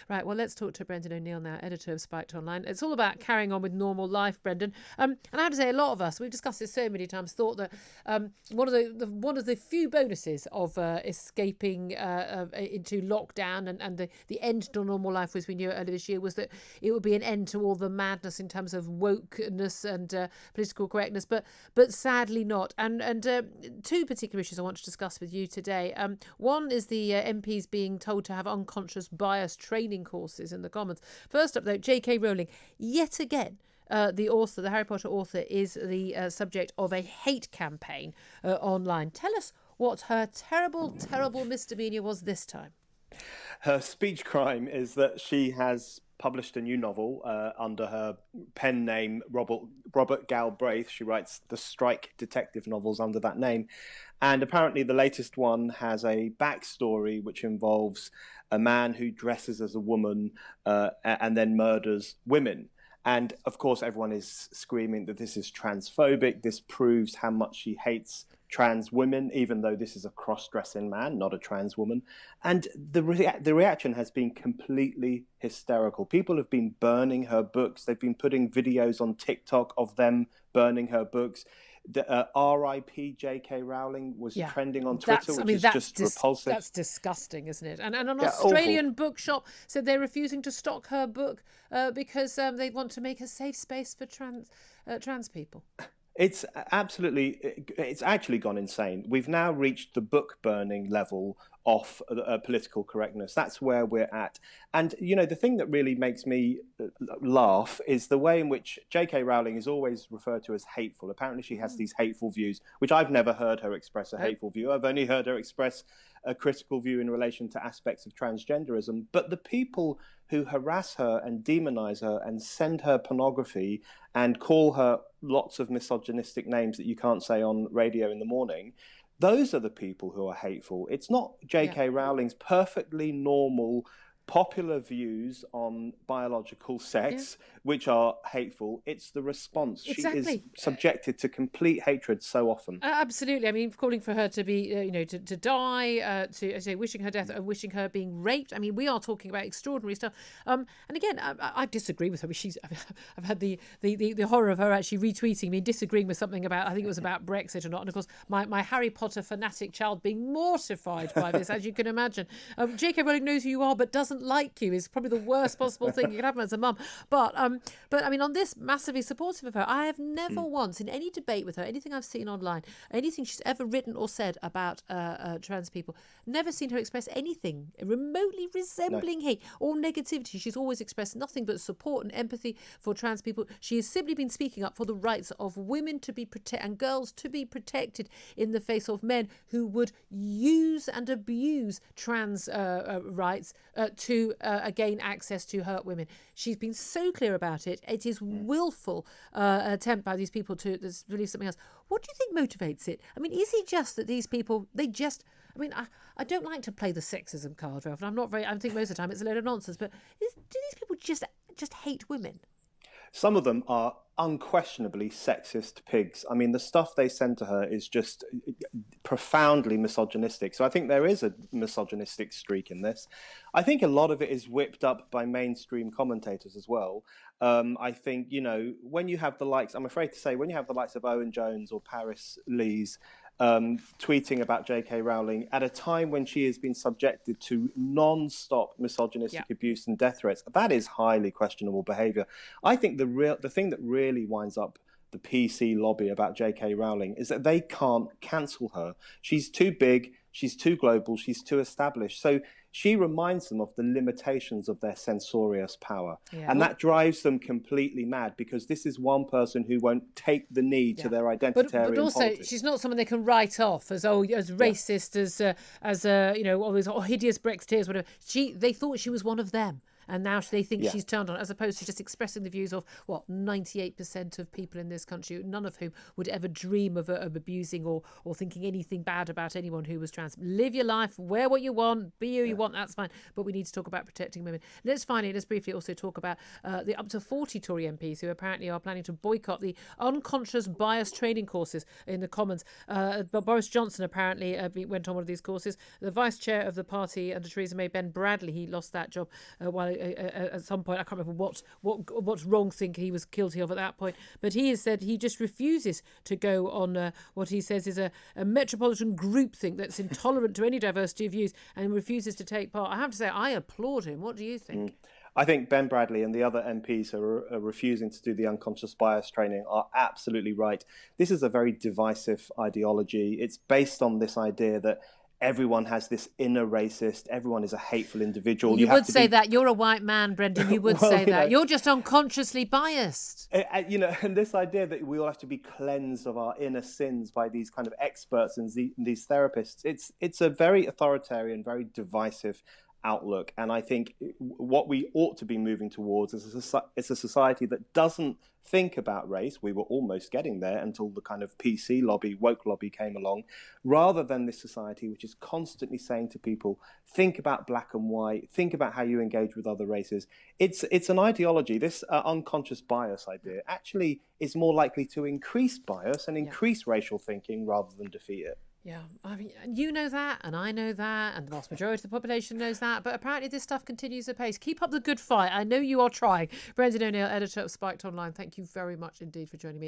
Right, well, let's talk to Brendan O'Neill now, editor of Spiked Online. It's all about carrying on with normal life, Brendan. And I have to say, a lot of us, we've discussed this so many times, thought that one of the few bonuses of escaping into lockdown and the end to normal life as we knew it earlier this year was that it would be an end to all the madness in terms of wokeness and political correctness, but sadly not. And two particular issues I want to discuss with you today. One is the MPs being told to have unconscious bias training courses in the Commons. First up, though, JK Rowling, yet again. The author, the Harry Potter author, is the subject of a hate campaign online. Tell us what her terrible, terrible misdemeanour was this time. Her speech crime is that she has published a new novel under her pen name, Robert Galbraith. She writes the Strike detective novels under that name. And apparently the latest one has a backstory which involves a man who dresses as a woman and then murders women. And of course, everyone is screaming that this is transphobic. This proves how much she hates trans women, even though this is a cross-dressing man, not a trans woman. And the reaction has been completely hysterical. People have been burning her books. They've been putting videos on TikTok of them burning her books. The R.I.P. JK Rowling was trending on Twitter, which is just repulsive. That's disgusting, isn't it? And an Yeah, Australian awful. bookshop said they're refusing to stock her book because they want to make a safe space for trans people. It's actually gone insane. We've now reached the book burning level of political correctness. That's where we're at. And, the thing that really makes me laugh is the way in which JK Rowling is always referred to as hateful. Apparently she has these hateful views, which I've never heard her express a hateful view. I've only heard her express a critical view in relation to aspects of transgenderism. But the people who harass her and demonize her and send her pornography and call her lots of misogynistic names that you can't say on radio in the morning, those are the people who are hateful. It's not JK Rowling's perfectly normal, popular views on biological sex, which are hateful. It's the response. Exactly. She is subjected to complete hatred so often. Absolutely. I mean, calling for her to be, to die, to I say, wishing her death, wishing her being raped. I mean, we are talking about extraordinary stuff. And again, I disagree with her. I've had the horror of her actually retweeting me, disagreeing with something about, I think it was about Brexit or not. And of course, my Harry Potter fanatic child being mortified by this, as you can imagine. J.K. Rowling knows who you are, but doesn't like you is probably the worst possible thing you could happen as a mum. But I mean, on this, massively supportive of her. I have never once in any debate with her, anything I've seen online, anything she's ever written or said about trans people, never seen her express anything remotely resembling hate or negativity. She's always expressed nothing but support and empathy for trans people. She has simply been speaking up for the rights of women to be protected and girls to be protected in the face of men who would use and abuse trans rights to gain access to hurt women. She's been so clear about it. It is willful attempt by these people to release something else. What do you think motivates it? I mean, is it just that these people, I don't like to play the sexism card, Ralph, and I think most of the time it's a load of nonsense, but do these people just hate women? Some of them are unquestionably sexist pigs. I mean, the stuff they send to her is just profoundly misogynistic. So I think there is a misogynistic streak in this. I think a lot of it is whipped up by mainstream commentators as well. I think, when you have the likes, I'm afraid to say, when you have the likes of Owen Jones or Paris Lees tweeting about JK Rowling at a time when she has been subjected to non-stop misogynistic abuse and death threats, that is highly questionable behaviour. I think the thing that really winds up the PC lobby about JK Rowling is that they can't cancel her. She's too big, she's too global, she's too established. So she reminds them of the limitations of their censorious power. Yeah. And that drives them completely mad because this is one person who won't take the knee to their identitarian but also, politics. She's not someone they can write off as racist, as hideous Brexiteers, whatever. They thought she was one of them. and now they think she's turned on, as opposed to just expressing the views of 98% of people in this country, none of whom would ever dream of abusing or thinking anything bad about anyone who was trans. Live your life, wear what you want, be who you want, that's fine. But we need to talk about protecting women. Let's briefly also talk about the up to 40 Tory MPs who apparently are planning to boycott the unconscious bias training courses in the Commons. But Boris Johnson apparently went on one of these courses. The vice chair of the party under Theresa May, Ben Bradley, he lost that job while at some point, I can't remember what wrong thing he was guilty of at that point, but he has said he just refuses to go on what he says is a metropolitan groupthink that's intolerant to any diversity of views and refuses to take part. I have to say, I applaud him. What do you think? I think Ben Bradley and the other MPs who are refusing to do the unconscious bias training are absolutely right. This is a very divisive ideology. It's based on this idea that everyone has this inner racist, everyone is a hateful individual. You would say that. You're a white man, Brendan. You would say that. You're just unconsciously biased. And this idea that we all have to be cleansed of our inner sins by these kind of experts and these therapists, it's a very authoritarian, very divisive outlook. And I think what we ought to be moving towards is a society that doesn't think about race. We were almost getting there until the kind of PC lobby, woke lobby came along, rather than this society which is constantly saying to people, think about black and white, think about how you engage with other races. It's an ideology. This unconscious bias idea actually is more likely to increase bias and increase racial thinking rather than defeat it. Yeah, I mean, you know that, and I know that, and the vast majority of the population knows that, but apparently this stuff continues apace. Keep up the good fight. I know you are trying. Brendan O'Neill, editor of Spiked Online, thank you very much indeed for joining me.